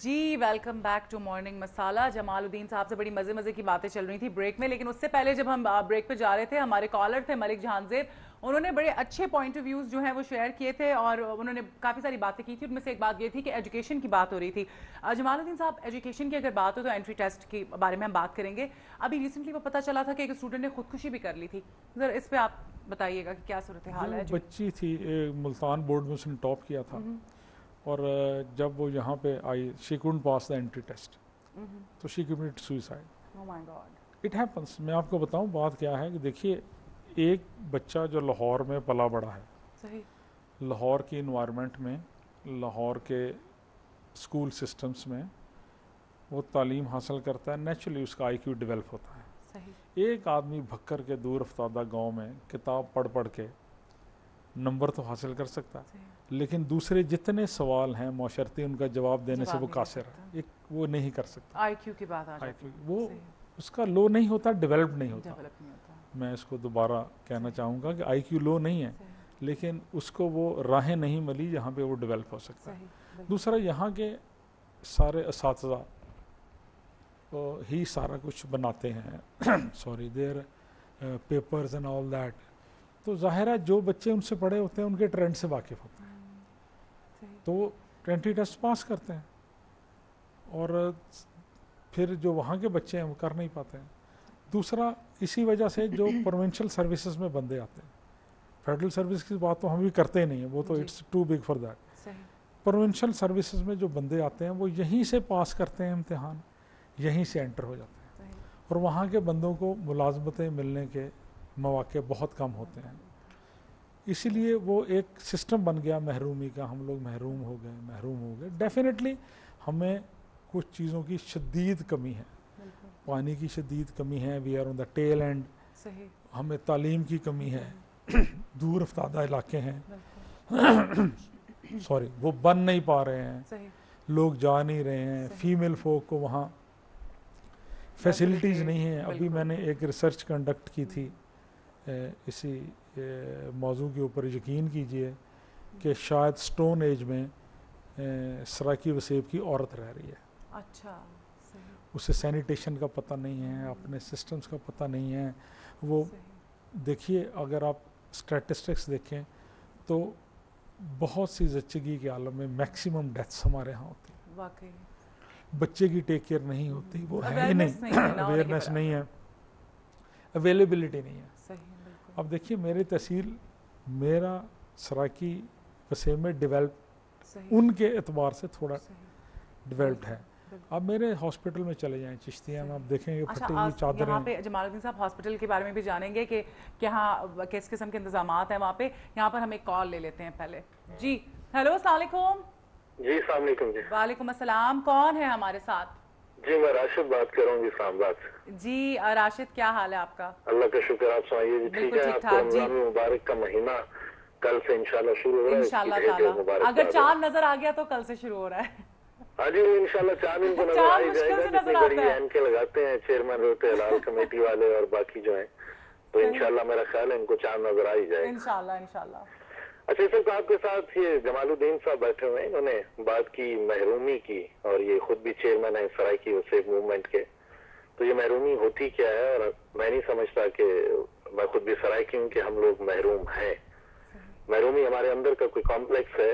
Ji welcome back to Morning Masala. Jamaluddin साहब से बड़ी मज़े की बातें चल रही थी ब्रेक में, लेकिन उससे पहले जब हम ब्रेक पे जा रहे थे, हमारे कॉलर थे मलिक जहांजेब, उन्होंने बड़े अच्छे पॉइंट ऑफ व्यूज़ जो हैं वो शेयर किए थे और उन्होंने काफ़ी सारी बातें की थी। उनमें से एक बात ये थी कि एजुकेशन की बात हो रही थी। जमालुद्दीन साहब, एजुकेशन की अगर बात हो तो एंट्री टेस्ट के बारे में हम बात करेंगे। अभी रिसेंटली वो पता चला था कि एक स्टूडेंट ने खुदकुशी भी कर ली थी, ज़रा इस पर आप बताइएगा कि क्या सूरत हाल है। बच्ची थी, मुल्तान बोर्ड में उसने टॉप किया था और जब वो यहाँ पे आई, she couldn't pass the entry test, तो she committed suicide. Oh my god, it happens. मैं आपको बताऊं बात क्या है कि देखिए, एक बच्चा जो लाहौर में पला बड़ा है, सही, लाहौर की इन्वायरमेंट में, लाहौर के स्कूल सिस्टम्स में वो तालीम हासिल करता है, नेचुरली उसका IQ डेवलप होता है। सही। एक आदमी भक्कर के दूर अफ्तादा गाँव में किताब पढ़ पढ़ के नंबर तो हासिल कर सकता है, लेकिन दूसरे जितने सवाल हैं माशरती, उनका जवाब देने से वो कासिर है, एक वो नहीं कर सकता। IQ की बात आ जाती है, वो उसका लो नहीं होता, डेवलप नहीं होता। नहीं। मैं इसको दोबारा कहना चाहूँगा कि IQ लो नहीं है, लेकिन उसको वो राहें नहीं मिली जहाँ पे वो डेवलप हो सकता है। दूसरा, यहाँ के सारे असातिज़ा ही सारा कुछ बनाते हैं sorry, their papers and all that, तो ज़ाहिर है जो बच्चे उनसे पढ़े होते हैं उनके ट्रेंड से वाकिफ़ होते हैं, तो वो एंट्री टेस्ट पास करते हैं, और फिर जो वहाँ के बच्चे हैं वो कर नहीं पाते हैं। दूसरा, इसी वजह से जो प्रोविंशियल सर्विसेज में बंदे आते हैं, फेडरल सर्विस की बात तो हम भी करते ही नहीं है, वो तो it's too big for that. Provincial services में जो बंदे आते हैं वो यहीं से पास करते हैं इम्तिहान, यहीं से एंटर हो जाते हैं, और वहाँ के बंदों को मुलाजमतें मिलने के मौके बहुत कम होते हैं। इसीलिए वो एक सिस्टम बन गया महरूमी का, हम लोग महरूम हो गए। डेफिनेटली हमें कुछ चीज़ों की शदीद कमी है, पानी की शदीद कमी है, we are on the tail end, हमें तालीम की कमी है, दूर अफ्तादा इलाके हैं सॉरी, वो बन नहीं पा रहे हैं, लोग जा नहीं रहे हैं, फीमेल फोक को वहाँ फैसिलिटीज़ नहीं है। अभी मैंने एक रिसर्च कंडक्ट की थी इसी मौजू के ऊपर, यकीन कीजिए कि शायद स्टोन एज में सराकी वसेब की औरत रह रही है। अच्छा, सही। उसे सैनिटेशन का पता नहीं है, अपने सिस्टम्स का पता नहीं है। वो देखिए, अगर आप स्टैटिस्टिक्स देखें तो बहुत सी ज़च्चगी के आलम में मैक्सिमम डेथ्स हमारे यहाँ होती हैं। वाकई बच्चे की टेक केयर नहीं होती, वो है ही नहीं, अवेयरनेस नहीं है, अवेलेबिलिटी नहीं है। अब देखिए, मेरी तहसील, मेरा सराकी वसेब में डेवलप उनके एतबार से थोड़ा डेवलप्ड है। अब मेरे हॉस्पिटल में चले जाएं चिश्तिया में, आप देखेंगे फटी हुई चादरें। यहाँ पे जमालुद्दीन साहब हॉस्पिटल के बारे में भी जानेंगे कि यहाँ किस किस्म के इंतजामात हैं वहाँ पे। यहाँ पर हम एक कॉल ले लेते हैं पहले। जी हेलो, अस्सलाम वालेकुम। जी अस्सलाम वालेकुम। जी वालेकुम अस्सलाम, कौन है हमारे साथ? जी मैं राशिद बात कर रहा हूँ इस्लामाबाद से। जी राशिद, क्या हाल है आपका? अल्लाह का शुक्र, आप सुनाइए जी? ठीक है, आपको रमजान मुबारक का महीना कल से इंशाल्लाह शुरू हो रहा है। इंशाल्लाह ताला, अगर चांद नजर आ गया तो कल से शुरू हो रहा है। हाँ जी, इंशाल्लाह चांद इनको नजर आ ही जाएगा, जितनी बड़ी एनके लगाते हैं चेयरमैन रोते हलाल कमेटी वाले और बाकी जो है, तो इंशाल्लाह मेरा ख्याल है इनको चांद नजर आ ही जाएगा इंशाल्लाह इंशाल्लाह। अच्छा, इस वक्त आपके साथ ये जमालुद्दीन साहब बैठे हुए हैं, इन्होंने बात की महरूमी की, और ये खुद भी चेयरमैन है सराकी वसेब मूवमेंट के। तो ये महरूमी होती क्या है, और मैं नहीं समझता कि मैं खुद भी सराकी हूँ कि हम लोग महरूम हैं। महरूमी हमारे अंदर का कोई कॉम्प्लेक्स है,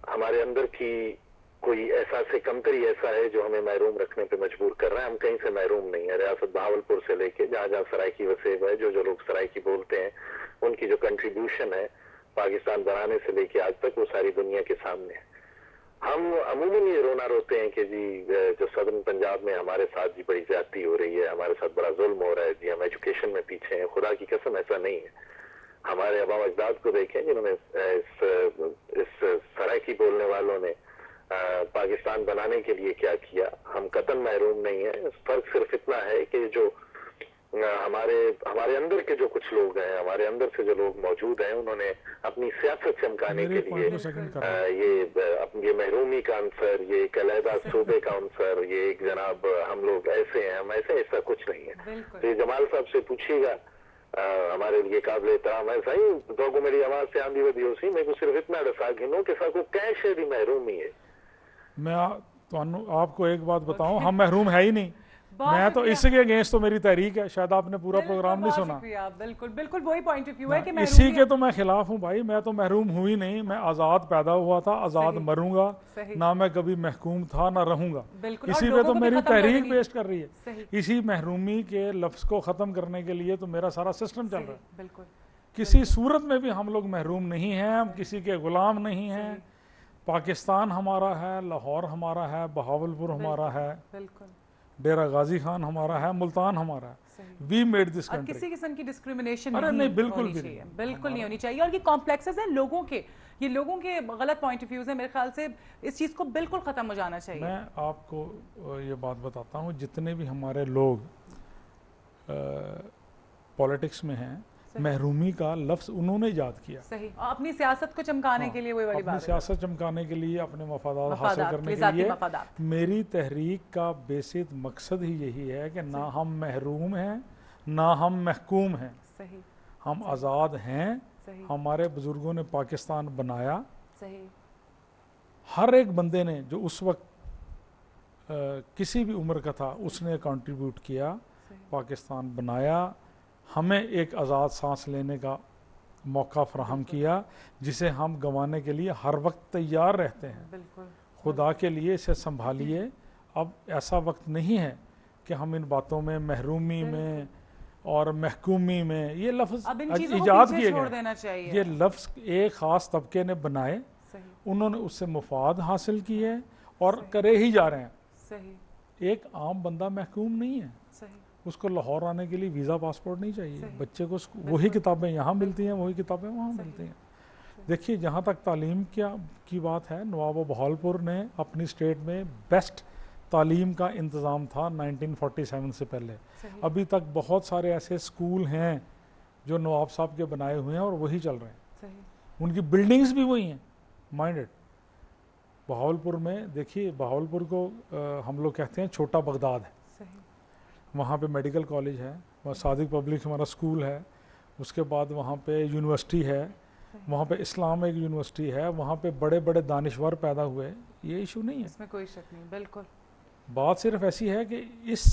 हमारे अंदर की कोई एहसास कमतरी ऐसा है जो हमें महरूम रखने पे मजबूर कर रहा है। हम कहीं से महरूम नहीं है। रियासत बहावलपुर से लेके जहाँ जहाँ सराइकी वसेब है, जो लोग सराइकी बोलते हैं, उनकी जो कंट्रीब्यूशन है पाकिस्तान बनाने से लेके आज तक, वो सारी दुनिया के सामने है। हम अमूमन ये रोना रोते हैं कि जी जो सदर्न पंजाब में हमारे साथ जी बड़ी ज्यादती हो रही है, हमारे साथ बड़ा जुल्म हो रहा है, जी हम एजुकेशन में पीछे हैं। खुदा की कसम ऐसा नहीं है। हमारे आबा अजदाद को देखें जिन्होंने इस सराइकी बोलने वालों ने पाकिस्तान बनाने के लिए क्या किया। हम कतन महरूम नहीं है। फर्क सिर्फ इतना है कि जो हमारे अंदर के जो कुछ लोग हैं, हमारे अंदर से जो लोग मौजूद हैं, उन्होंने अपनी सियासत चमकाने के लिए ये महरूमी का आंसर, ये एक अलहदा सूबे का आंसर, ये एक जनाब हम लोग ऐसे हैं, हम ऐसे, ऐसा कुछ नहीं है। तो ये जमाल साहब से पूछिएगा, हमारे लिए काबिल एहतराम है। सही दो को मेरी आवाज से आंधी वधी हो सी, मेरे को सिर्फ इतना दसा गिनो कि साको कैश है दी महरूमी है। میں آپ کو ایک بات بتاؤں, ہم محروم ہے ہی نہیں. میں تو اس کے اگینسٹ تو میری تحریک ہے, شاید آپ نے پورا پروگرام نہیں سنا. بالکل بالکل وہی پوائنٹ آف ویو ہے کہ اسی کے تو میں خلاف ہوں بھائی. میں تو محروم ہوئی نہیں, میں آزاد پیدا ہوا تھا, آزاد مروں گا, نہ میں کبھی محکوم تھا نہ رہوں گا. اسی پہ تو میری تحریک پیش کر رہی ہے. اسی محرومی کے لفظ کو ختم کرنے کے لیے تو میرا سارا سسٹم چل رہا ہے. بالکل کسی صورت میں بھی ہم لوگ محروم نہیں ہیں, ہم کسی کے غلام نہیں ہیں. پاکستان ہمارا ہے, لاہور ہمارا ہے, بہاولپور ہمارا ہے, ڈیرہ غازی خان ہمارا ہے, ملتان ہمارا ہے. We made this country. کسی قسم کی ڈسکریمنیشن نہیں بالکل بالکل نہیں ہونی چاہیے. اور یہ کمپلیکسز ہیں لوگوں کے, یہ لوگوں کے غلط پوائنٹ آف ویوز ہیں. میرے خیال سے اس چیز کو بالکل ختم ہو جانا چاہیے. میں آپ کو یہ بات بتاتا ہوں, جتنے بھی ہمارے لوگ پولیٹکس میں ہیں, محرومی کا لفظ انہوں نے ایجاد کیا. صحیح, اپنی سیاست کو چمکانے کے لیے, وہی والی بات ہے, اپنی سیاست چمکانے کے لیے, اپنے مفادات حاصل کرنے کے لیے. میری تحریک کا بیسک مقصد ہی یہی ہے کہ نہ ہم محروم ہیں نہ ہم محکوم ہیں. ہم آزاد ہیں. ہمارے بزرگوں نے پاکستان بنایا. ہر ایک بندے نے جو اس وقت کسی بھی عمر کا تھا, اس نے کنٹریبیوٹ کیا, پاکستان بنایا, ہمیں ایک آزاد سانس لینے کا موقع فراہم کیا, جسے ہم گنوانے کے لیے ہر وقت تیار رہتے ہیں. خدا کے لیے اسے سنبھالیے. اب ایسا وقت نہیں ہے کہ ہم ان باتوں میں, محرومی میں اور محکومی میں, یہ لفظ ایجاد کیے گئے. یہ لفظ ایک خاص طبقے نے بنائے, انہوں نے اس سے مفاد حاصل کیے اور کرے ہی جا رہے ہیں. ایک عام بندہ محکوم نہیں ہے. اس کو لاہور آنے کے لیے ویزا پاسپورٹ نہیں چاہیے. بچے کو وہی کتابیں یہاں ملتی ہیں, وہی کتابیں وہاں ملتی ہیں. دیکھیے جہاں تک تعلیم کی بات ہے, نواب بہاولپور نے اپنی اسٹیٹ میں بیسٹ تعلیم کا انتظام تھا 1947 سے پہلے. ابھی تک بہت سارے ایسے اسکول ہیں جو نواب صاحب کے بنائے ہوئے ہیں اور وہی چل رہے ہیں. ان کی بلڈنگز بھی وہی ہیں. مائنڈڈ بہاولپور میں دیکھیے, بہاولپور کو ہم لوگ کہتے ہیں چھوٹا بغداد ہے. وہاں پہ میڈیکل کالج ہے, وہاں صادق پبلک ہمارا اسکول ہے, اس کے بعد وہاں پہ یونیورسٹی ہے, وہاں پہ اسلام ایک یونیورسٹی ہے, وہاں پہ بڑے بڑے دانشور پیدا ہوئے. یہ ایشو نہیں ہے, اس میں کوئی شک نہیں. بالکل بات صرف ایسی ہے کہ اس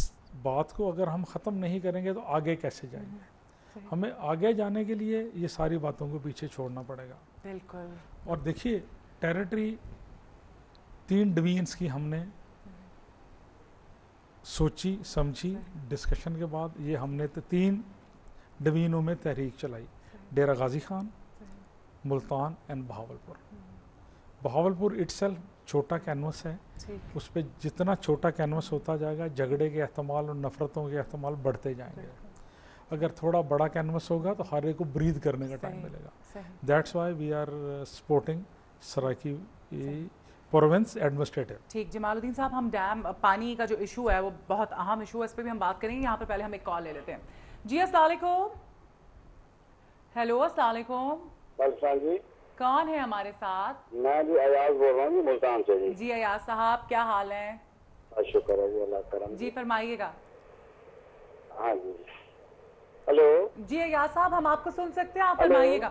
بات کو اگر ہم ختم نہیں کریں گے تو آگے کیسے جائیں گے. ہمیں آگے جانے کے لیے یہ ساری باتوں کو پیچھے چھوڑنا پڑے گا. بالکل. اور دیکھیے ٹیریٹری 3 ڈویژنس کی ہم نے سوچی سمجھی, ڈسکشن کے بعد یہ ہم نے 3 ڈویژنوں میں تحریک چلائی. Dera Ghazi Khan, Multan and Bahawalpur. Bahawalpur itself چھوٹا کینوس ہے, اس پہ جتنا چھوٹا کینوس ہوتا جائے گا جھگڑے کے احتمال اور نفرتوں کے احتمال بڑھتے جائیں گے. اگر تھوڑا بڑا کینوس ہوگا تو ہر ایک کو بریتھ کرنے کا ٹائم ملے گا. That's why we are supporting Saraiki province administrative. ٹھیک. جمال الدین صاحب, ہم ڈیم پانی کا جو ایشو ہے وہ بہت اہم ایشو ہے, اس پہ بھی ہم بات کریں گے. یہاں پر پہلے ہم ایک کال لے لیتے ہیں. جی السلام علیکم. ہیلو السلام علیکم. جی کون ہے ہمارے ساتھ؟ میں جی ایاز بول رہا ہوں ملتان سے. جی ایاز صاحب, کیا حال ہے؟ شکر ہے جی, اللہ کرم. جی فرمائیے گا. ہاں جی. ہلو جی ایاز صاحب, ہم آپ کو سن سکتے ہیں, آپ فرمائیے گا.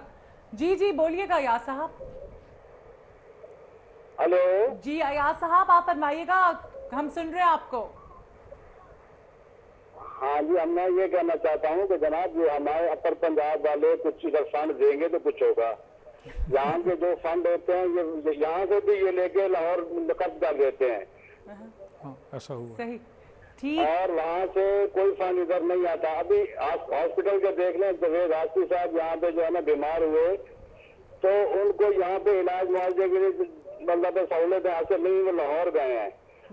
جی جی بولیے گا ایاز صاحب. ہلو جی ایاز صاحب آپ فرمائیے گا, ہم سن رہے ہیں آپ کو. ہاں جی, میں یہ کہنا چاہتا ہوں کہ جناب یہ ہمارے اپر پنجاب والے کچھ اگر فنڈ دیں گے تو کچھ ہوگا. یہاں کے جو فنڈ ہوتے ہیں یہ یہاں سے بھی یہ لے کے لاہور قبض کر دیتے ہیں. ایسا ہوا. صحیح. ٹھیک. اور وہاں سے کوئی فنڈ ادھر نہیں آتا. ابھی ہاسپٹل کے دیکھ لیں, جاوید آصفی صاحب یہاں پہ جو ہے نا بیمار ہوئے تو ان کو یہاں پہ علاج معالجے کے لیے مطلب سہولتیں حاصل نہیں, وہ لاہور گئے ہیں.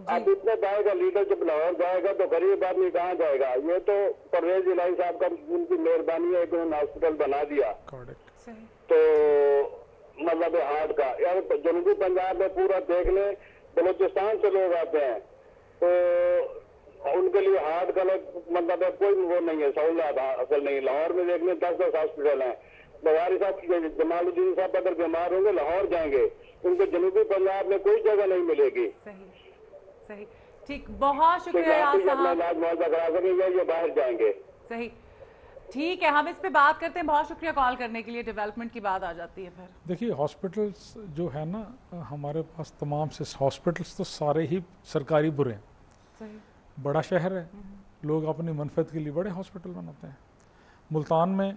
اب اتنے جائے گا لیڈر جب لاہور جائے گا تو غریب آدمی کہاں جائے گا. یہ تو پرویز الہی صاحب کا ان کی مہربانی ہے کہ انہوں نے ہاسپٹل بنا دیا. تو مطلب ہارٹ کا یار جنوبی پنجاب میں پورا دیکھ لیں, بلوچستان سے لوگ آتے ہیں تو ان کے لیے ہارٹ کا مطلب کوئی وہ نہیں ہے, سہولت اصل نہیں. لاہور میں دیکھ لیں 10 ہاسپٹل ہیں. بواری صاحب جمال الدین صاحب اگر بیمار ہوں گے لاہور جائیں گے, ان کو جنوبی پنجاب میں کوئی جگہ نہیں ملے گی. صحیح. ٹھیک, بہت شکریہ ایاز صاحب. علاج معاوضہ کرا سکیں گے, یہ باہر جائیں گے. صحیح. ٹھیک ہے ہم اس پہ بات کرتے ہیں. بہت شکریہ کال کرنے کے لیے. ڈیولپمنٹ کی بات آ جاتی ہے پھر. دیکھیے ہاسپٹلس جو ہے نا ہمارے پاس تمام سے ہاسپٹلس تو سارے ہی سرکاری برے ہیں. صحیح. بڑا شہر ہے, لوگ اپنی منفعت کے لیے بڑے ہاسپٹل بناتے ہیں. ملتان میں